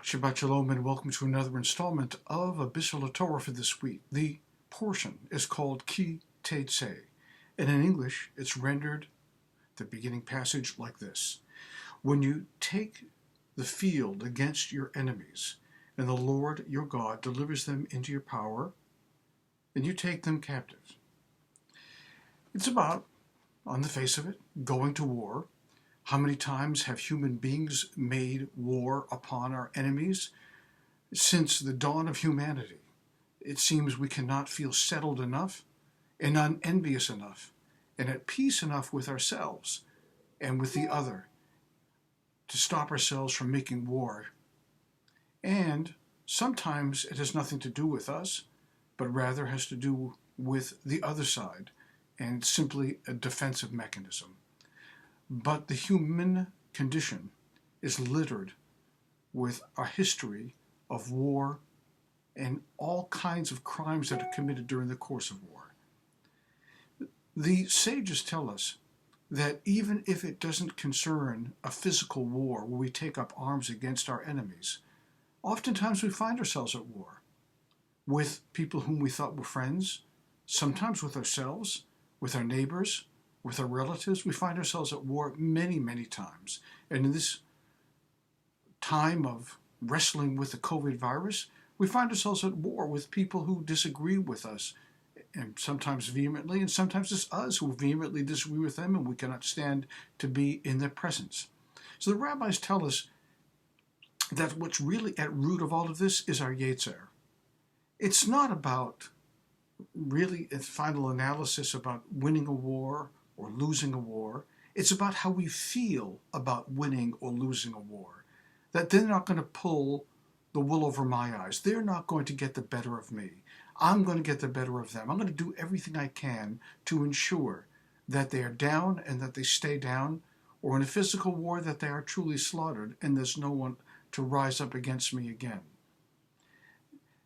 Shabbat Shalom and welcome to another installment of a Bisselle Torah for this week. The portion is called Tetsay, and in English it's rendered, the beginning passage, like this. When you take the field against your enemies, and the Lord your God delivers them into your power, and you take them captive. It's about, on the face of it, going to war. How many times have human beings made war upon our enemies? Since the dawn of humanity, it seems we cannot feel settled enough and unenvious enough and at peace enough with ourselves and with the other to stop ourselves from making war. And sometimes it has nothing to do with us, but rather has to do with the other side and simply a defensive mechanism. But the human condition is littered with a history of war and all kinds of crimes that are committed during the course of war. The sages tell us that even if it doesn't concern a physical war where we take up arms against our enemies, oftentimes we find ourselves at war with people whom we thought were friends, sometimes with ourselves, with our neighbors, with our relatives. We find ourselves at war many, many times. And in this time of wrestling with the COVID virus, we find ourselves at war with people who disagree with us, and sometimes vehemently, and sometimes it's us who vehemently disagree with them, and we cannot stand to be in their presence. So the rabbis tell us that what's really at root of all of this is our Yetzer. It's not about really a final analysis about winning a war or losing a war. It's about how we feel about winning or losing a war. That they're not going to pull the wool over my eyes. They're not going to get the better of me. I'm going to get the better of them. I'm going to do everything I can to ensure that they are down and that they stay down, or in a physical war that they are truly slaughtered and there's no one to rise up against me again.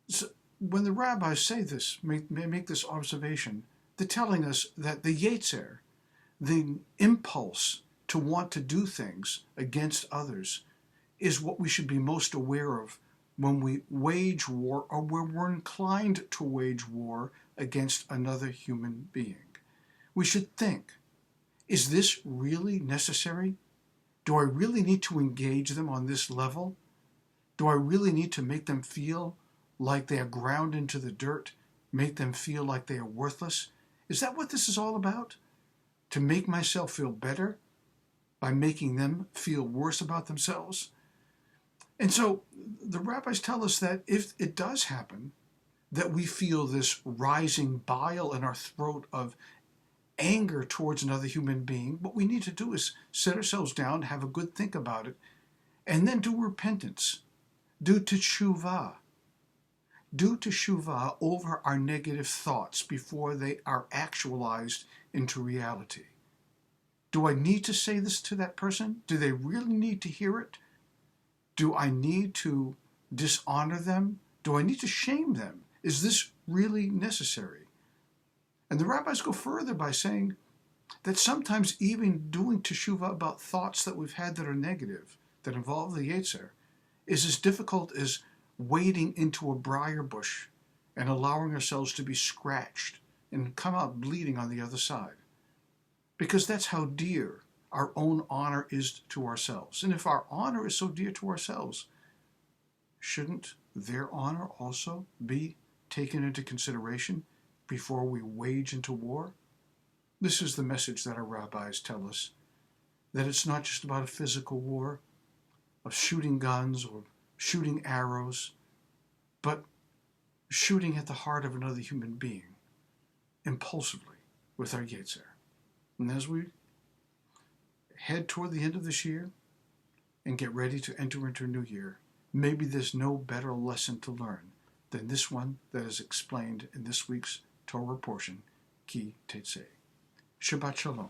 So when the rabbis say this, make this observation, they're telling us that the Yetzer, the impulse to want to do things against others, is what we should be most aware of when we wage war or when we're inclined to wage war against another human being. We should think, is this really necessary? Do I really need to engage them on this level? Do I really need to make them feel like they are ground into the dirt, make them feel like they are worthless? Is that what this is all about? To make myself feel better by making them feel worse about themselves? And so the rabbis tell us that if it does happen, that we feel this rising bile in our throat of anger towards another human being, what we need to do is sit ourselves down, have a good think about it, and then do repentance, do teshuvah. Do teshuvah over our negative thoughts before they are actualized into reality. Do I need to say this to that person? Do they really need to hear it? Do I need to dishonor them? Do I need to shame them? Is this really necessary? And the rabbis go further by saying that sometimes even doing teshuvah about thoughts that we've had that are negative, that involve the Yetzer, is as difficult as wading into a briar bush and allowing ourselves to be scratched and come out bleeding on the other side. Because that's how dear our own honor is to ourselves. And if our honor is so dear to ourselves, shouldn't their honor also be taken into consideration before we wage into war? This is the message that our rabbis tell us, that it's not just about a physical war of shooting guns or shooting arrows, but shooting at the heart of another human being impulsively with our Yetzer. And as we head toward the end of this year and get ready to enter into a new year, maybe there's no better lesson to learn than this one that is explained in this week's Torah portion, Ki Tetsay. Shabbat Shalom.